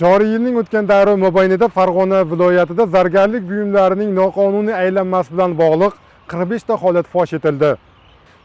Joriy yilning o'tgan davri mobaynida Farg'ona viloyatida zargarlik buyumlarining noqonuniy aylanmasi bilan bog'liq 45 ta holat fosh etildi.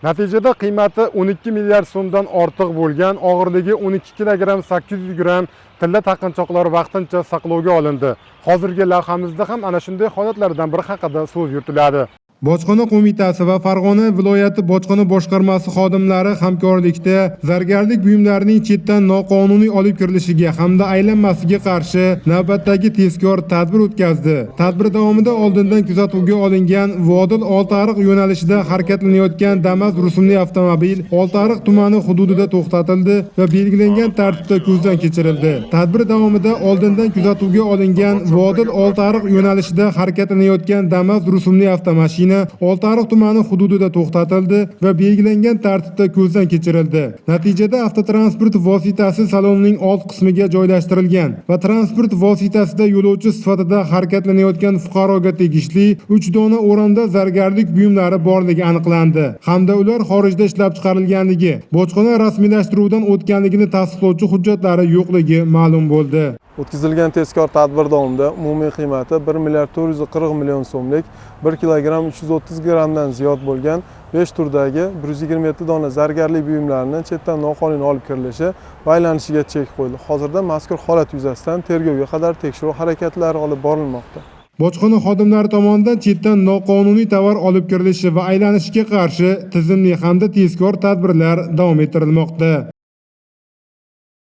Natijada qiymati 12 milliard so'mdan ortiq bo'lgan, og'irligi 12 kilogramm 800 gramm tilla taqinchoqlar vaqtincha saqlovga olindi. Hozirgi lavhamizda ham ana shunday holatlardan biri haqida so'z yuritiladi. Bojxona qo'mitasi va Farg'ona viloyati bojxona boshqarmasi xodimlari hamkorlikda zargarlik buyumlarining chetdan noqonuniy olib kirilishiga hamda aylanmasiga qarshi navbatdagi tezkor tadbir o'tkazdi. Tadbir davomida oldindan kuzatuvga olingan Vodil Oltiariq yo'nalishida harakatlanayotgan Damas rusumli avtomobil Oltiariq tumani hududida to'xtatildi va belgilangan tartibda ko'zdan kechirildi. Tadbir davomida oldindan kuzatuvga olingan Vodil Oltiariq yo'nalishida harakatlanayotgan Damas rusumli avtomashina Oltiariq tumani hududida to'xtatildi va belgilangan tartibda ko'zdan kechirildi. Natijada avtotransport vositasi salonining old qismiga joylashtirilgan va transport vositasida yo'lovchi sifatida harakatlanayotgan fuqaroga tegishli 3 dona o'ramda zargarlik buyumlari borligi aniqlandi hamda ular xorijda ishlab chiqarilganligi, bojxona rasmiylashtiruvdan o'tganligini tasdiqlovchi hujjatlari yo'qligi ma'lum bo'ldi. O'tkazilgan tezkor tadbir davomida umumiy qiymati 1 milliard 440 million so'mlik, 1 kilogramm 330 grammdan ziyod bo'lgan 5 turdagi 127 dona zargarlik buyumlarini chetdan noqonuniy olib kirilishi va aylanishiga chek qo'yildi. Hozirda mazkur holat yuzasidan tergovga qadar tekshiruv harakatlari olib borilmoqda. Bojxona xodimlari tomonidan chetdan noqonuniy tovar olib kirilishi va aylanishiga qarshi tizimli hamda tezkor tadbirlar davom ettirilmoqda.